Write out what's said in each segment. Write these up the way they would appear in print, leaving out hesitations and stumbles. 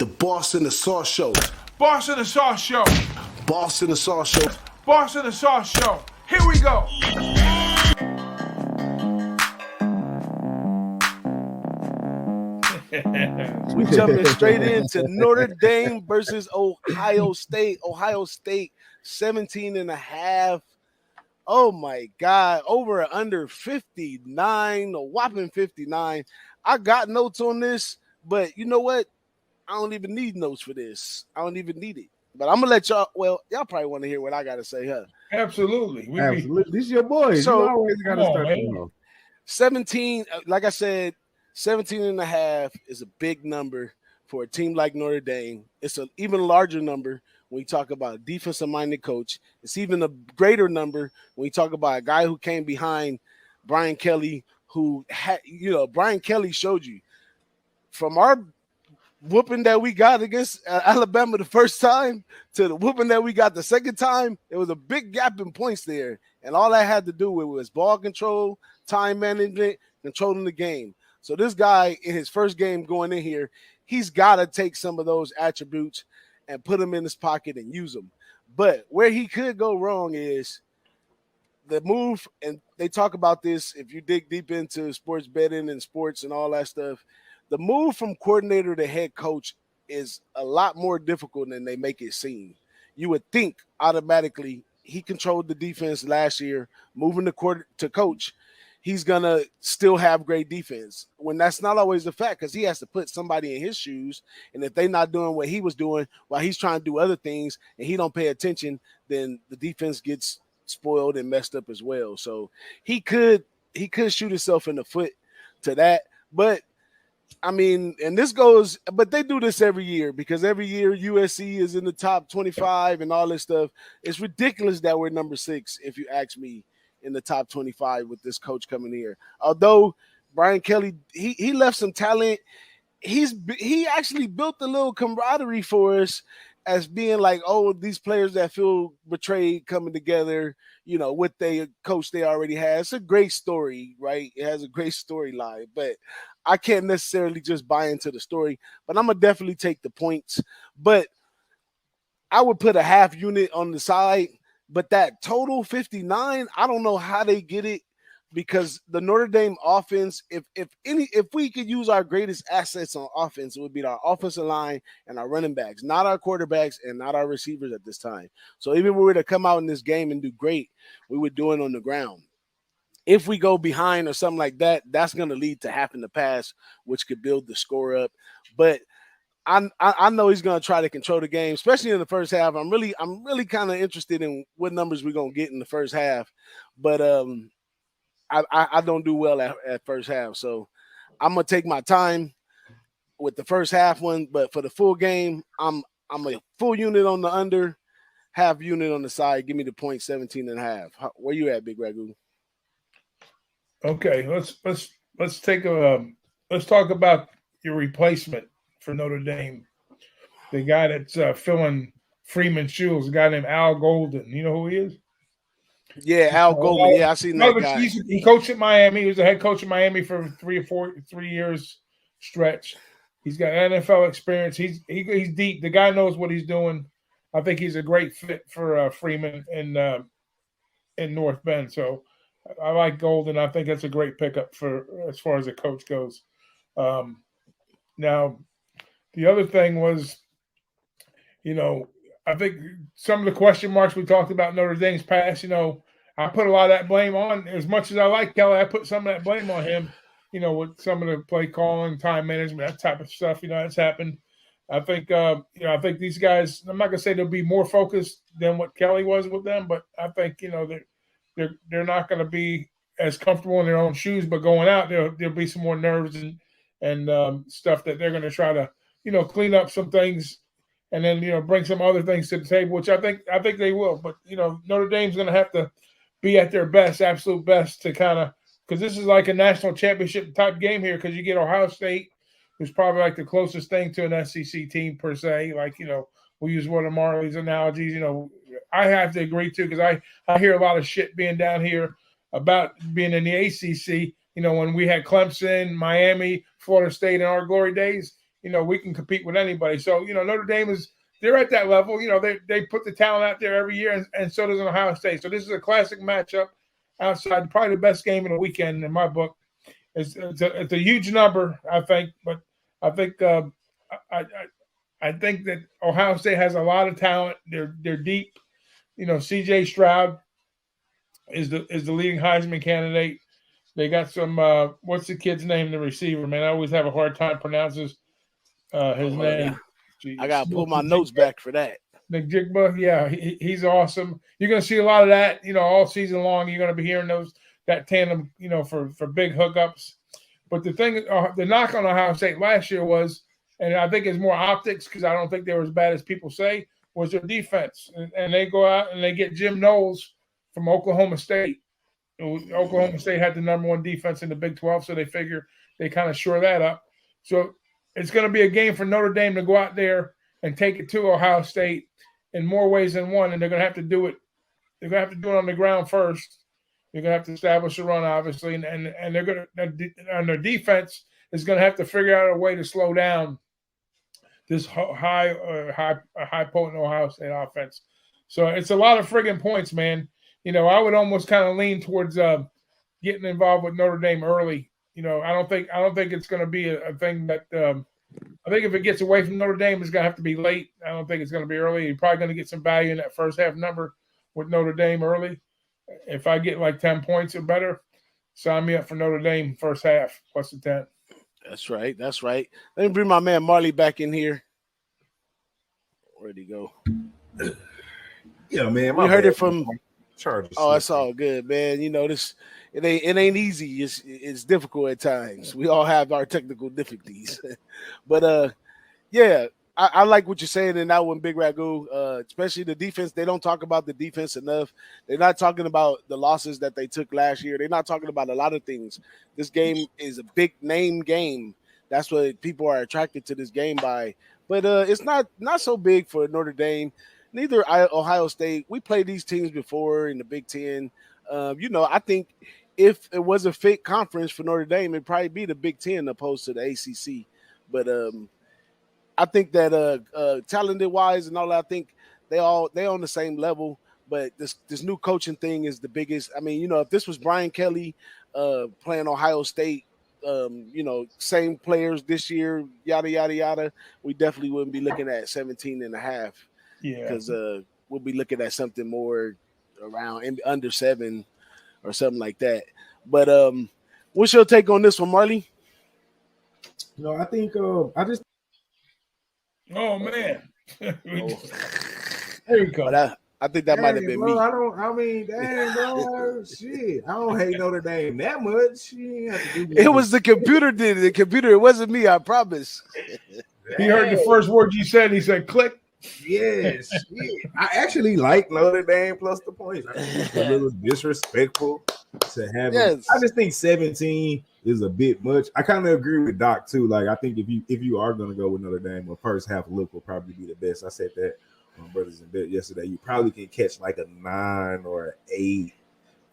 The Boss in the Sauce Show. Boss in the Sauce Show. Boss in the Sauce Show. Boss in the Sauce Show. Here we go. We jumping straight into Notre Dame versus Ohio State. Ohio State 17.5. Oh my God. Over under 59, a whopping 59. I got notes on this, but you know what? I don't even need notes for this. I don't even need it. But I'm gonna let y'all. Well, y'all probably want to hear what I gotta say, huh? Absolutely. Absolutely. This is your boy. So, you always gotta start. 17, like I said, 17.5 is a big number for a team like Notre Dame. It's an even larger number when you talk about a defensive-minded coach. It's even a greater number when you talk about a guy who came behind Brian Kelly, who had, Brian Kelly showed you from our whooping that we got against Alabama the first time to the whooping that we got the second time. There was a big gap in points there, and all that had to do with was ball control, time management, controlling the game. So this guy in his first game going in here, he's got to take some of those attributes and put them in his pocket and use them. But where he could go wrong is the move, and they talk about this if you dig deep into sports betting and sports and all that stuff. The move from coordinator to head coach is a lot more difficult than they make it seem. You would think automatically he controlled the defense last year, moving to coach, he's going to still have great defense, when that's not always the fact, because he has to put somebody in his shoes, and if they're not doing what he was doing while he's trying to do other things and he don't pay attention, then the defense gets spoiled and messed up as well. So he could shoot himself in the foot to that. But I mean, and this goes, but they do this every year because every year USC is in the top 25 and all this stuff. It's ridiculous that we're number 6, if you ask me, in the top 25 with this coach coming here. Although Brian Kelly, he left some talent. He actually built a little camaraderie for us as being like, oh, these players that feel betrayed coming together, with the coach they already had. It's a great story, right? It has a great storyline, but I can't necessarily just buy into the story, but I'm going to definitely take the points. But I would put a half unit on the side, but that total 59, I don't know how they get it, because the Notre Dame offense, if we could use our greatest assets on offense, it would be our offensive line and our running backs, not our quarterbacks and not our receivers at this time. So even if we were to come out in this game and do great, we would do it on the ground. If we go behind or something like that, that's going to lead to having to pass, which could build the score up. But I know he's going to try to control the game, especially in the first half. I'm really kind of interested in what numbers we're going to get in the first half. But I don't do well at first half. So I'm going to take my time with the first half one. But for the full game, I'm a full unit on the under, half unit on the side. Give me the point 17.5. Where you at, Big Ragu? Okay, let's talk about your replacement for Notre Dame. The guy that's filling Freeman's shoes, a guy named Al Golden. You know who he is? Yeah, Al Golden. Yeah, I seen that guy. He coached at Miami. He was the head coach at Miami for 3 years stretch. He's got NFL experience. He's deep. The guy knows what he's doing. I think he's a great fit for Freeman in North Bend. So I like Golden. I think that's a great pickup for as far as a coach goes. Now, the other thing was, I think some of the question marks we talked about Notre Dame's past, I put a lot of that blame on. As much as I like Kelly, I put some of that blame on him, with some of the play calling, time management, that type of stuff, that's happened. I think, I think these guys, I'm not going to say they'll be more focused than what Kelly was with them, but I think, they're not going to be as comfortable in their own shoes, but going out, there'll be some more nerves and stuff that they're going to try to, clean up some things and then, bring some other things to the table, which I think they will. But, Notre Dame's going to have to be at their best, absolute best, to kind of, because this is like a national championship type game here, because you get Ohio State, who's probably like the closest thing to an SEC team per se. Like, we use one of Marley's analogies, I have to agree too, because I hear a lot of shit being down here about being in the ACC. When we had Clemson, Miami, Florida State in our glory days, we can compete with anybody. So, Notre Dame they're at that level. They put the talent out there every year, and so does Ohio State. So this is a classic matchup outside, probably the best game of the weekend in my book. It's a huge number, I think, but I think I think that Ohio State has a lot of talent. They're deep. C.J. Stroud is the leading Heisman candidate. They got some. What's the kid's name? The receiver, man. I always have a hard time pronouncing his name. Yeah. I gotta pull my notes back for that. McJigba, yeah, he's awesome. You're going to see a lot of that, all season long. You're going to be hearing that tandem, for big hookups. But the thing, the knock on Ohio State last year was, and I think it's more optics because I don't think they were as bad as people say, was their defense. And they go out and they get Jim Knowles from Oklahoma State. Oklahoma State had the number one defense in the Big 12, so they figure they kind of shore that up. So it's going to be a game for Notre Dame to go out there and take it to Ohio State in more ways than one, and they're going to have to do it. They're going to have to do it on the ground first. They're going to have to establish a run, obviously, and they're going to, and their defense is going to have to figure out a way to slow down this high potent Ohio State offense. So it's a lot of friggin' points, man. I would almost kind of lean towards getting involved with Notre Dame early. I don't think it's going to be a thing that. I think if it gets away from Notre Dame, it's going to have to be late. I don't think it's going to be early. You're probably going to get some value in that first half number with Notre Dame early. If I get like 10 points or better, sign me up for Notre Dame first half plus the 10. That's right. Let me bring my man Marley back in here. Where'd he go? Yeah, man. We heard it from Chargers. Oh, it's all good, man. This it ain't easy. It's difficult at times. We all have our technical difficulties. But yeah, I like what you're saying in that one, Big Ragu. Especially the defense. They don't talk about the defense enough. They're not talking about the losses that they took last year. They're not talking about a lot of things. This game is a big name game. That's what people are attracted to this game by. But it's not so big for Notre Dame. Neither Ohio State. We played these teams before in the Big Ten. I think if it was a fake conference for Notre Dame, it'd probably be the Big Ten opposed to the ACC. But I think that talented wise and all that, I think they on the same level. But this new coaching thing is the biggest. I mean, if this was Brian Kelly playing Ohio State, same players this year, yada yada yada, we definitely wouldn't be looking at 17.5. Yeah, because we'll be looking at something more around under 7 or something like that. But what's your take on this one, Marley? I think I just. Oh man, there you go. But I think that might have been me. Damn, bro, shit. I don't hate Notre Dame that much. It was the computer did it. The computer. It wasn't me. I promise. He heard the first word you said. He said, "Click." Yes, I actually like Notre Dame plus the points. I think it's a little disrespectful to have. Yes. I just think 17 is a bit much. I kind of agree with Doc too. Like I think if you are going to go with Notre Dame, the first half look will probably be the best. I said that on Brothers in Bed yesterday. You probably can catch like a 9 or an 8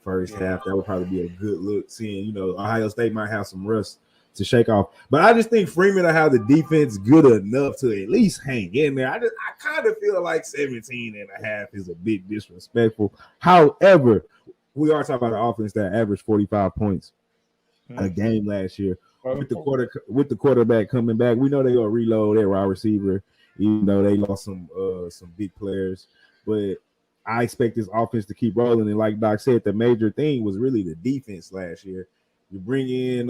first half. That would probably be a good look. Seeing Ohio State might have some rust to shake off, but I just think Freeman will have the defense good enough to at least hang in there. I kind of feel like 17.5 is a bit disrespectful. However, we are talking about an offense that averaged 45 points a game last year. With the quarterback coming back, we know they're gonna reload their wide receiver, even though they lost some big players. But I expect this offense to keep rolling. And like Doc said, the major thing was really the defense last year. You bring in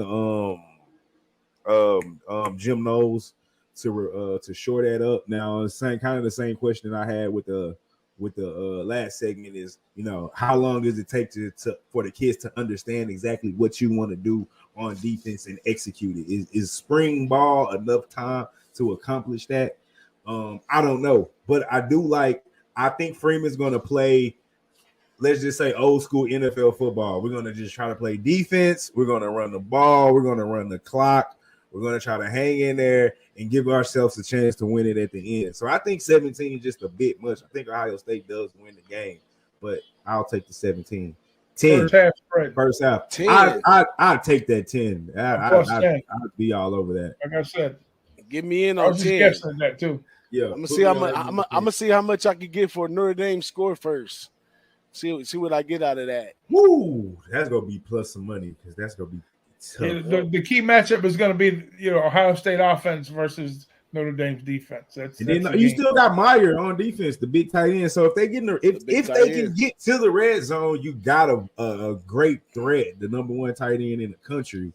Jim Knowles to shore that up. Now, the same question I had with the last segment is, how long does it take for the kids to understand exactly what you want to do on defense and execute it? Is spring ball enough time to accomplish that? I don't know, but I think Freeman's going to play, let's just say old school NFL football. We're going to just try to play defense. We're going to run the ball. We're going to run the clock. We're going to try to hang in there and give ourselves a chance to win it at the end. So I think 17 is just a bit much. I think Ohio State does win the game, but I'll take the 17. 10. First half. I'd take that 10. I'd be all over that. Like I said. Get me in I on was just 10. guessing at that too. Yeah, I'm gonna see how much I can get for Notre Dame score first. See what I get out of that. Woo, that's gonna be plus some money because that's gonna be tough. The key matchup is going to be Ohio State offense versus Notre Dame's defense. That's then the you game. still got Meyer on defense, the big tight end. So if they get if they can get to the red zone, you got a great threat, the number one tight end in the country.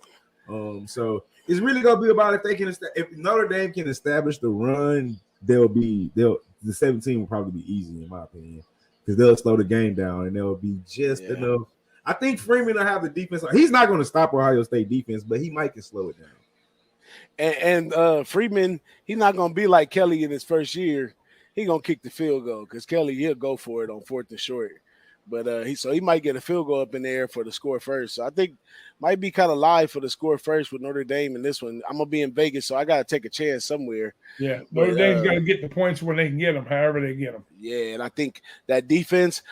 So it's really gonna be about if Notre Dame can establish the run, the 17 will probably be easy in my opinion because they'll slow the game down and they'll be just enough. I think Freeman will have the defense. He's not going to stop Ohio State defense, but he might can slow it down. And Freeman, he's not going to be like Kelly in his first year. He's going to kick the field goal because Kelly, he'll go for it on 4th and short. But he might get a field goal up in the air for the score first. So I think might be kind of live for the score first with Notre Dame in this one. I'm going to be in Vegas, so I got to take a chance somewhere. Yeah, Notre Dame's got to get the points when they can get them, however they get them. Yeah, and I think that defense,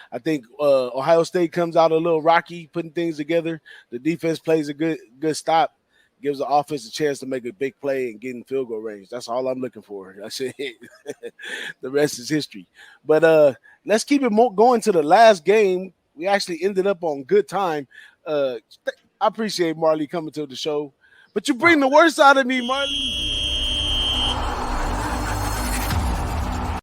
Ohio State comes out a little rocky, putting things together. The defense plays a good stop, gives the offense a chance to make a big play and get in field goal range. That's all I'm looking for. That's it. The rest is history. But let's keep it going to the last game. We actually ended up on good time. I appreciate Marley coming to the show. But you bring the worst out of me, Marley.